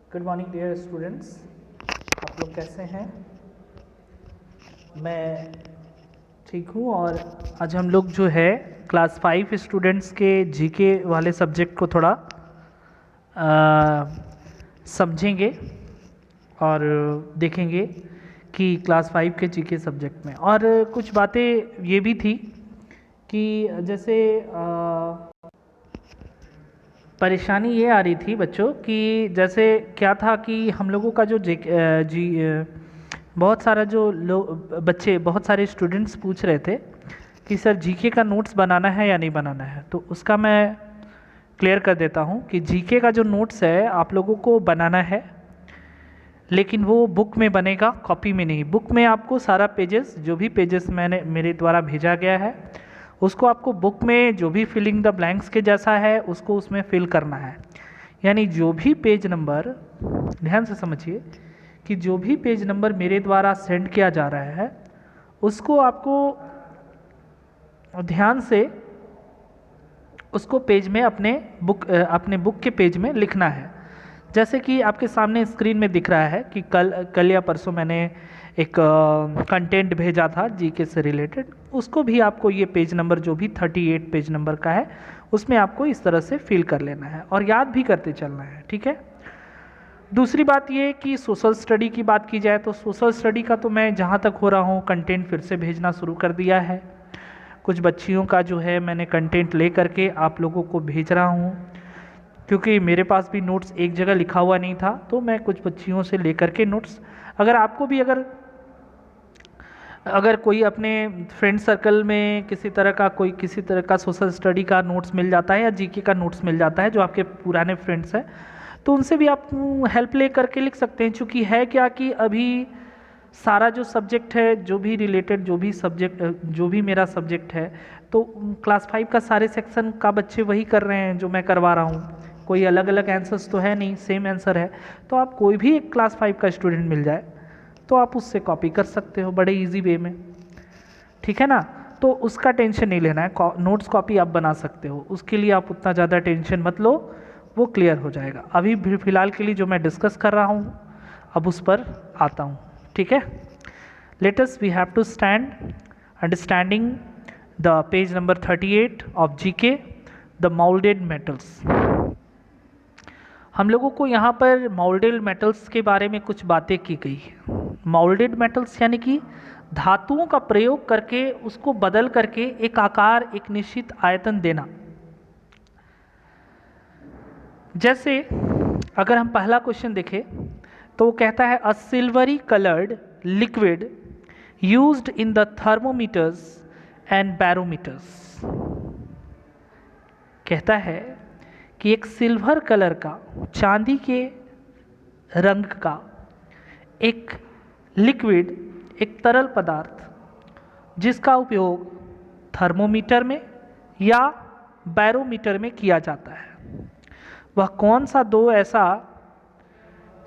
Good morning dear students, आप लोग कैसे हैं? मैं ठीक हूँ। और आज हम लोग जो है क्लास 5 स्टूडेंट्स के जीके वाले सब्जेक्ट को थोड़ा समझेंगे और देखेंगे कि क्लास 5 के जीके सब्जेक्ट में। और कुछ बातें ये भी थी कि जैसे परेशानी ये आ रही थी बच्चों कि जैसे क्या था कि हम लोगों का जो बहुत सारा जो बच्चे बहुत सारे स्टूडेंट्स पूछ रहे थे कि सर जीके का नोट्स बनाना है या नहीं बनाना है। तो उसका मैं क्लियर कर देता हूँ कि जीके का जो नोट्स है आप लोगों को बनाना है, लेकिन वो बुक में बनेगा, कॉपी में नहीं। बुक में आपको सारा पेजेस, जो भी पेजेस मेरे द्वारा भेजा गया है उसको आपको बुक में जो भी फिलिंग द ब्लैंक्स के जैसा है उसको उसमें फिल करना है। यानी जो भी पेज नंबर, ध्यान से समझिए कि जो भी पेज नंबर मेरे द्वारा सेंड किया जा रहा है उसको आपको ध्यान से उसको पेज में अपने बुक के पेज में लिखना है। जैसे कि आपके सामने स्क्रीन में दिख रहा है कि कल या परसों मैंने एक कंटेंट भेजा था जीके से रिलेटेड, उसको भी आपको ये पेज नंबर जो भी 38 पेज नंबर का है उसमें आपको इस तरह से फिल कर लेना है और याद भी करते चलना है, ठीक है। दूसरी बात ये कि सोशल स्टडी की बात की जाए तो सोशल स्टडी का तो मैं जहाँ तक हो रहा हूँ कंटेंट फिर से भेजना शुरू कर दिया है। कुछ बच्चियों का जो है मैंने कंटेंट ले करके आप लोगों को भेज रहा हूँ, क्योंकि मेरे पास भी नोट्स एक जगह लिखा हुआ नहीं था तो मैं कुछ बच्चियों से लेकर के नोट्स, अगर आपको भी अगर कोई अपने फ्रेंड सर्कल में किसी तरह का सोशल स्टडी का नोट्स मिल जाता है या जीके का नोट्स मिल जाता है जो आपके पुराने फ्रेंड्स हैं, तो उनसे भी आप हेल्प ले करके लिख सकते हैं। क्योंकि है क्या कि अभी सारा जो सब्जेक्ट है, जो भी रिलेटेड जो भी मेरा सब्जेक्ट है, तो क्लास 5 का सारे सेक्शन का बच्चे वही कर रहे हैं जो मैं करवा रहा हूँ। कोई अलग अलग आंसर्स तो है नहीं, सेम आंसर है। तो आप कोई भी एक क्लास 5 का स्टूडेंट मिल जाए तो आप उससे कॉपी कर सकते हो बड़े इजी वे में, ठीक है ना। तो उसका टेंशन नहीं लेना है, नोट्स कॉपी आप बना सकते हो, उसके लिए आप उतना ज़्यादा टेंशन मत लो, वो क्लियर हो जाएगा। अभी फिलहाल के लिए जो मैं डिस्कस कर रहा हूँ अब उस पर आता हूँ, ठीक है। Let us we have to stand understanding the page number 38 of GK, the moulded metals. हम लोगों को यहाँ पर मोल्डेड मेटल्स के बारे में कुछ बातें की गई है। मोल्डेड मेटल्स यानी कि धातुओं का प्रयोग करके उसको बदल करके एक आकार, एक निश्चित आयतन देना। जैसे अगर हम पहला क्वेश्चन देखें तो वो कहता है a silvery coloured liquid used in the thermometers and barometers. कहता है कि एक सिल्वर कलर का, चांदी के रंग का एक लिक्विड, एक तरल पदार्थ जिसका उपयोग थर्मोमीटर में या बैरोमीटर में किया जाता है, वह कौन सा दो ऐसा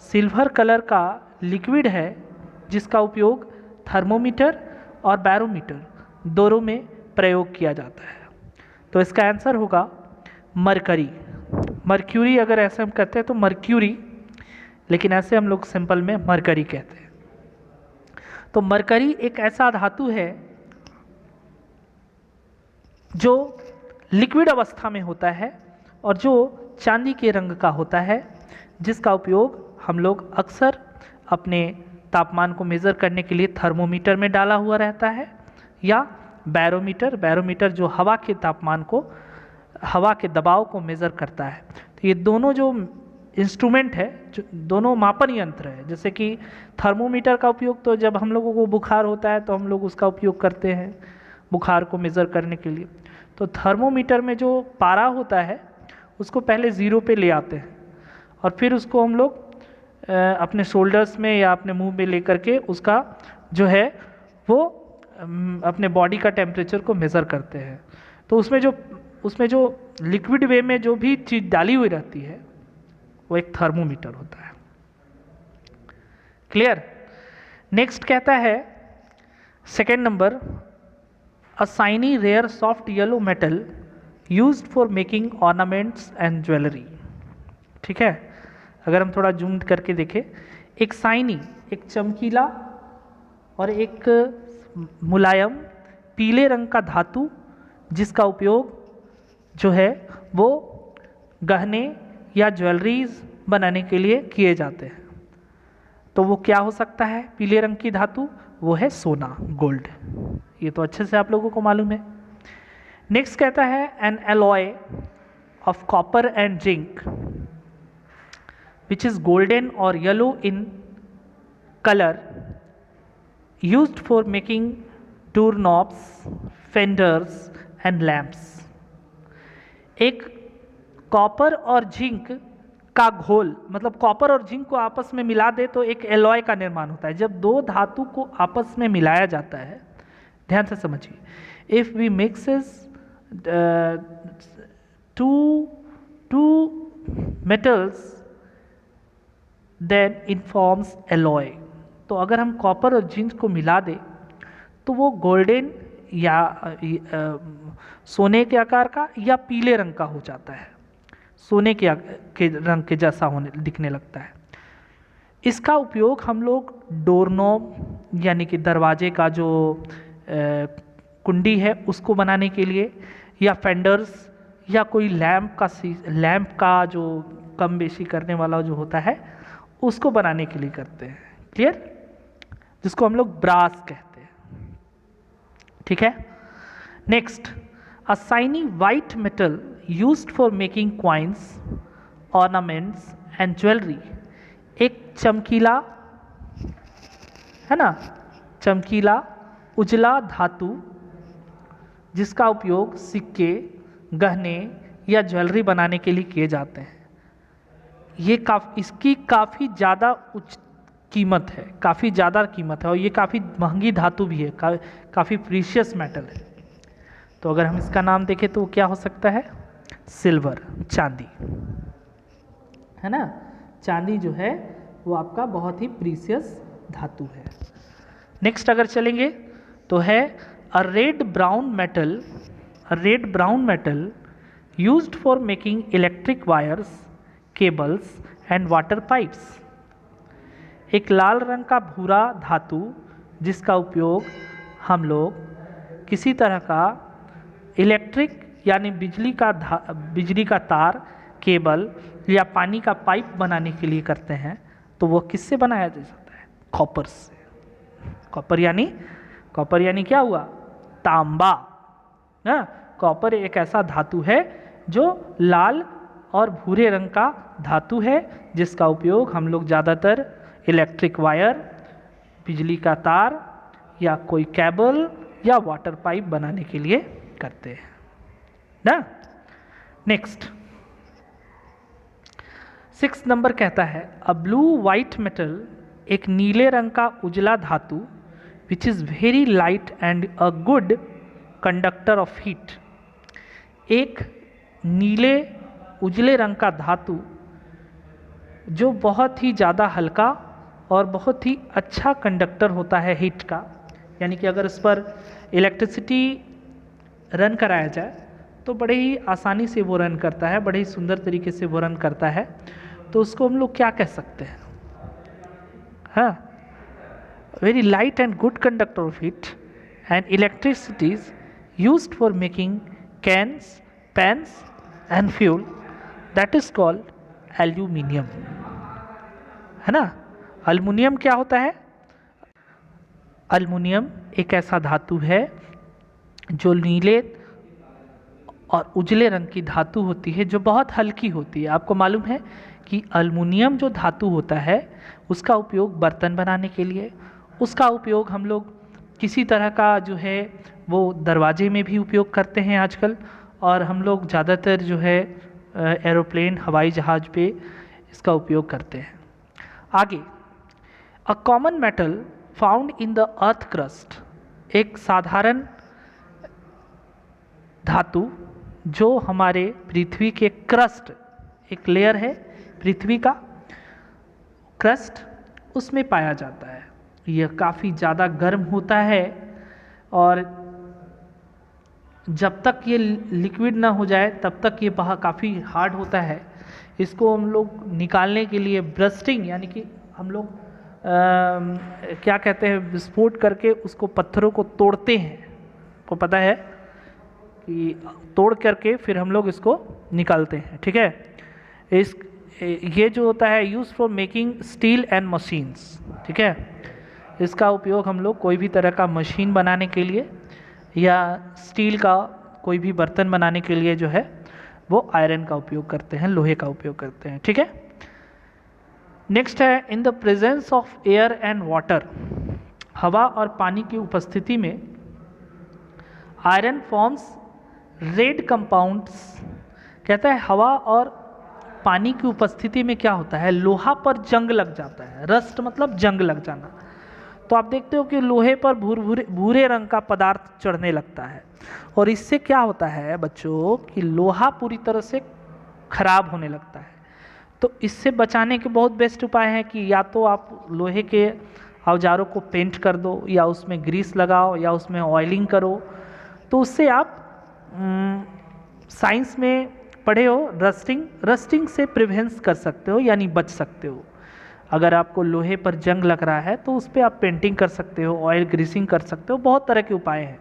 सिल्वर कलर का लिक्विड है जिसका उपयोग थर्मोमीटर और बैरोमीटर दोनों में प्रयोग किया जाता है। तो इसका आंसर होगा मरकरी। मर्क्यूरी अगर ऐसे हम कहते हैं तो मर्क्यूरी, लेकिन ऐसे हम लोग सिंपल में मरकरी कहते हैं। तो मरकरी एक ऐसा धातु है जो लिक्विड अवस्था में होता है और जो चांदी के रंग का होता है, जिसका उपयोग हम लोग अक्सर अपने तापमान को मेज़र करने के लिए थर्मोमीटर में डाला हुआ रहता है, या बैरोमीटर जो हवा के तापमान को, हवा के दबाव को मेज़र करता है। तो ये दोनों जो इंस्ट्रूमेंट है, जो दोनों मापन यंत्र है, जैसे कि थर्मोमीटर का उपयोग तो जब हम लोगों को बुखार होता है तो हम लोग उसका उपयोग करते हैं बुखार को मेज़र करने के लिए। तो थर्मोमीटर में जो पारा होता है उसको पहले 0 पे ले आते हैं और फिर उसको हम लोग अपने शोल्डर्स में या अपने मुंह में ले करके उसका जो है वो अपने बॉडी का टेम्परेचर को मेज़र करते हैं। तो उसमें जो लिक्विड वे में जो भी चीज़ डाली हुई रहती है वो एक थर्मोमीटर होता है। क्लियर। नेक्स्ट कहता है second number a shiny rare soft yellow metal used for making ornaments and jewellery. ठीक है, अगर हम थोड़ा जूम करके देखें, एक शाइनी, एक चमकीला और एक मुलायम पीले रंग का धातु जिसका उपयोग जो है वो गहने या ज्वेलरीज बनाने के लिए किए जाते हैं। तो वो क्या हो सकता है पीले रंग की धातु? वो है सोना, गोल्ड। ये तो अच्छे से आप लोगों को मालूम है। नेक्स्ट कहता है an alloy of copper and zinc which is golden और yellow in colour used for making doorknobs, fenders and lamps। एक कॉपर और जिंक का घोल, मतलब कॉपर और जिंक को आपस में मिला दे तो एक एलॉय का निर्माण होता है। जब दो धातु को आपस में मिलाया जाता है, ध्यान से समझिए, if we mixes two metals then it forms alloy. तो अगर हम कॉपर और जिंक को मिला दें तो वो गोल्डन या सोने के आकार का या पीले रंग का हो जाता है, सोने के रंग के जैसा दिखने लगता है। इसका उपयोग हम लोग डोरनॉब यानी कि दरवाजे का जो कुंडी है उसको बनाने के लिए, या फेंडर्स या कोई लैंप का जो कम बेशी करने वाला जो होता है उसको बनाने के लिए करते हैं। क्लियर? जिसको हम लोग ब्रास कहते हैं। ठीक है। Next, a shiny white metal used for making coins, ornaments and jewellery. एक चमकीला है ना, चमकीला उजला धातु जिसका उपयोग सिक्के, गहने या ज्वेलरी बनाने के लिए किए जाते हैं। ये इसकी काफ़ी ज़्यादा उच्च कीमत है, काफ़ी ज़्यादा कीमत है और ये काफ़ी महंगी धातु भी है, काफ़ी प्रीशियस मेटल है। तो अगर हम इसका नाम देखें तो वो क्या हो सकता है? सिल्वर, चांदी, है ना। चांदी जो है वो आपका बहुत ही प्रीशियस धातु है। नेक्स्ट अगर चलेंगे तो है a red brown metal used for making electric wires, cables and water pipes. एक लाल रंग का भूरा धातु जिसका उपयोग हम लोग किसी तरह का इलेक्ट्रिक यानी बिजली का तार, केबल या पानी का पाइप बनाने के लिए करते हैं। तो वो किससे बनाया जा सकता है? कॉपर से। कॉपर यानी क्या हुआ? तांबा ना। कॉपर एक ऐसा धातु है जो लाल और भूरे रंग का धातु है जिसका उपयोग हम लोग ज़्यादातर इलेक्ट्रिक वायर, बिजली का तार या कोई केबल या वाटर पाइप बनाने के लिए करते हैं ना। नेक्स्ट 6 नंबर कहता है अ ब्लू वाइट मेटल, एक नीले रंग का उजला धातु which is very light and a good conductor of heat. एक नीले उजले रंग का धातु जो बहुत ही ज़्यादा हल्का और बहुत ही अच्छा कंडक्टर होता है हीट का, यानी कि अगर उस पर इलेक्ट्रिसिटी रन कराया जाए तो बड़े ही आसानी से वो रन करता है, बड़े ही सुंदर तरीके से वो रन करता है। तो उसको हम लोग क्या कह सकते हैं? हाँ, very light and good conductor of heat and electricity is used for making cans, pens and fuel, that is called aluminium, है ना। अल्युमिनियम क्या होता है? अल्युमिनियम एक ऐसा धातु है जो नीले और उजले रंग की धातु होती है, जो बहुत हल्की होती है। आपको मालूम है कि अल्युमिनियम जो धातु होता है उसका उपयोग बर्तन बनाने के लिए, उसका उपयोग हम लोग किसी तरह का जो है वो दरवाजे में भी उपयोग करते हैं आजकल, और हम लोग ज़्यादातर जो है एरोप्लेन, हवाई जहाज़ पे इसका उपयोग करते हैं। आगे, a common metal found in the earth crust, एक साधारण धातु जो हमारे पृथ्वी के क्रस्ट, एक लेयर है पृथ्वी का क्रस्ट, उसमें पाया जाता है। यह काफ़ी ज़्यादा गर्म होता है और जब तक ये लिक्विड ना हो जाए तब तक ये काफ़ी हार्ड होता है, इसको हम लोग निकालने के लिए ब्रस्टिंग यानी कि हम लोग क्या कहते हैं, विस्फोट करके उसको पत्थरों को तोड़ते हैं। को पता है कि तोड़ करके फिर हम लोग इसको निकालते हैं, ठीक है। ये जो होता है use for making steel and machines, ठीक है। इसका उपयोग हम लोग कोई भी तरह का मशीन बनाने के लिए या स्टील का कोई भी बर्तन बनाने के लिए जो है वो आयरन का उपयोग करते हैं, लोहे का उपयोग करते हैं, ठीक है। नेक्स्ट है in the presence of air and water, हवा और पानी की उपस्थिति में आयरन फॉर्म्स रेड कंपाउंड्स। कहता है हवा और पानी की उपस्थिति में क्या होता है, लोहा पर जंग लग जाता है। रस्ट मतलब जंग लग जाना। तो आप देखते हो कि लोहे पर भूरे रंग का पदार्थ चढ़ने लगता है और इससे क्या होता है बच्चों कि लोहा पूरी तरह से खराब होने लगता है। तो इससे बचाने के बहुत बेस्ट उपाय हैं कि या तो आप लोहे के औजारों को पेंट कर दो या उसमें ग्रीस लगाओ या उसमें ऑयलिंग करो। तो उससे आप साइंस में पढ़े हो रस्टिंग से प्रिवेंस कर सकते हो यानी बच सकते हो। अगर आपको लोहे पर जंग लग रहा है तो उस पर आप पेंटिंग कर सकते हो, ऑयल ग्रीसिंग कर सकते हो, बहुत तरह के उपाय हैं।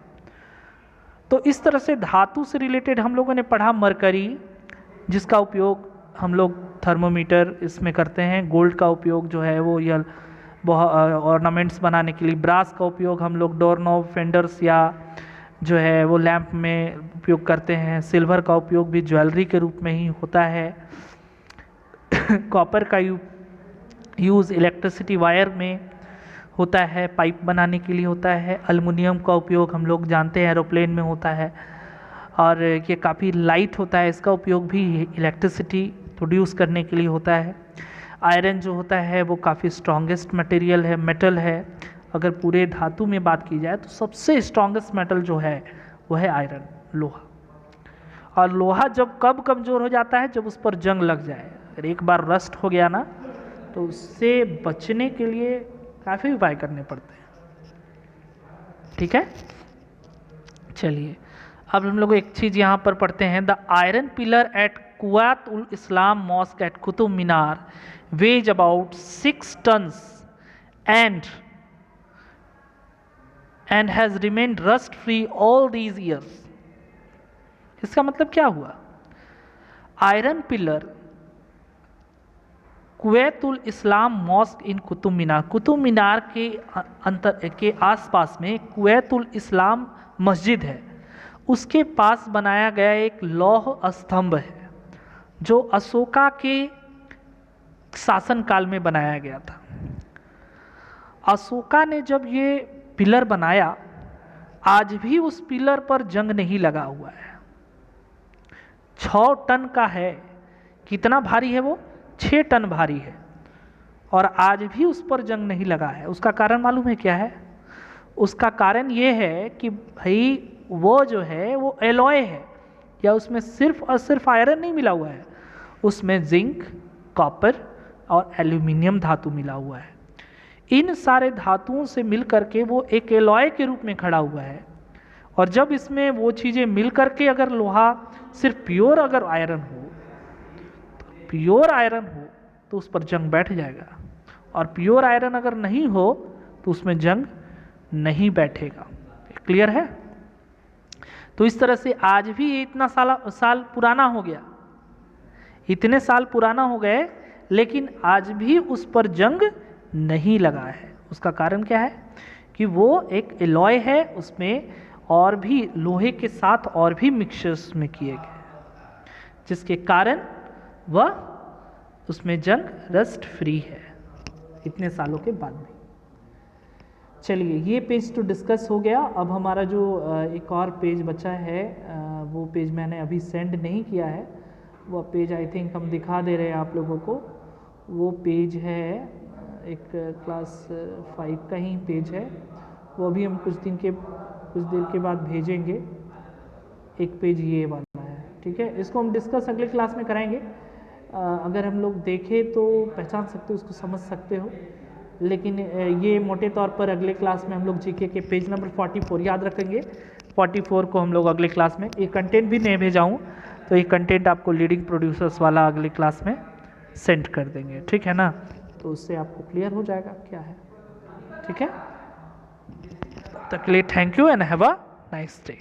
तो इस तरह से धातु से रिलेटेड हम लोगों ने पढ़ा मरकरी, जिसका उपयोग हम लोग थर्मोमीटर इसमें करते हैं। गोल्ड का उपयोग जो है वो या ऑर्नामेंट्स बनाने के लिए, ब्रास का उपयोग हम लोग डोर नॉब, फेंडर्स या जो है वो लैंप में उपयोग करते हैं। सिल्वर का उपयोग भी ज्वेलरी के रूप में ही होता है। कॉपर का यूज़ इलेक्ट्रिसिटी वायर में होता है, पाइप बनाने के लिए होता है। एल्युमिनियम का उपयोग हम लोग जानते हैं एरोप्लेन में होता है और ये काफ़ी लाइट होता है, इसका उपयोग भी इलेक्ट्रिसिटी प्रोड्यूस करने के लिए होता है। आयरन जो होता है वो काफ़ी स्ट्रॉन्गेस्ट मटेरियल है, मेटल है। अगर पूरे धातु में बात की जाए तो सबसे स्ट्रॉन्गेस्ट मेटल जो है वो है आयरन, लोहा। और लोहा जब कब कमज़ोर हो जाता है, जब उस पर जंग लग जाए। अगर एक बार रस्ट हो गया ना तो उससे बचने के लिए काफ़ी उपाय करने पड़ते हैं, ठीक है। चलिए अब हम लोग एक चीज़ यहाँ पर पढ़ते हैं। The iron pillar at Quwwat ul Islam mosque at Qutub Minar weighs about 6 tons and has remained rust free all these years। इसका मतलब क्या हुआ, iron pillar Quwwat ul Islam mosque in Qutub Minar के आसपास में कुवैत उल इस्लाम मस्जिद है, उसके पास बनाया गया एक लौह स्तंभ है जो अशोका के शासनकाल में बनाया गया था। अशोका ने जब ये पिलर बनाया, आज भी उस पिलर पर जंग नहीं लगा हुआ है। 6 टन का है। कितना भारी है वो, 6 टन भारी है और आज भी उस पर जंग नहीं लगा है। उसका कारण मालूम है क्या है? उसका कारण ये है कि भाई वो जो है वो एलॉय है, या उसमें सिर्फ और सिर्फ आयरन नहीं मिला हुआ है, उसमें जिंक, कॉपर और एल्यूमिनियम धातु मिला हुआ है। इन सारे धातुओं से मिल करके वो एक एलॉय के रूप में खड़ा हुआ है। और जब इसमें वो चीज़ें मिल करके अगर लोहा सिर्फ प्योर अगर आयरन हो, तो उस पर जंग बैठ जाएगा, और प्योर आयरन अगर नहीं हो तो उसमें जंग नहीं बैठेगा। क्लियर है? तो इस तरह से आज भी ये इतना साल पुराना हो गया, इतने साल पुराना हो गए, लेकिन आज भी उस पर जंग नहीं लगा है। उसका कारण क्या है कि वो एक एलॉय है, उसमें और भी लोहे के साथ और भी मिक्सचर्स में किए गए, जिसके कारण वह उसमें जंग रस्ट फ्री है इतने सालों के बाद में। चलिए ये पेज तो डिस्कस हो गया। अब हमारा जो एक और पेज बचा है, वो पेज मैंने अभी सेंड नहीं किया है। वो पेज आई थिंक हम दिखा दे रहे हैं आप लोगों को। वो पेज है एक क्लास 5 का ही पेज है, वो अभी हम कुछ देर के बाद भेजेंगे। एक पेज ये वाला है, ठीक है। इसको हम डिस्कस अगले क्लास में कराएंगे। अगर हम लोग देखें तो पहचान सकते हो, उसको समझ सकते हो, लेकिन ये मोटे तौर पर अगले क्लास में हम लोग जीके के पेज नंबर 44 याद रखेंगे। 44 को हम लोग अगले क्लास में, ये कंटेंट भी नहीं भेजा हूँ तो ये कंटेंट आपको लीडिंग प्रोड्यूसर्स वाला अगले क्लास में सेंड कर देंगे, ठीक है ना। तो उससे आपको क्लियर हो जाएगा क्या है, ठीक है। तब तक के लिए thank you and have a nice day.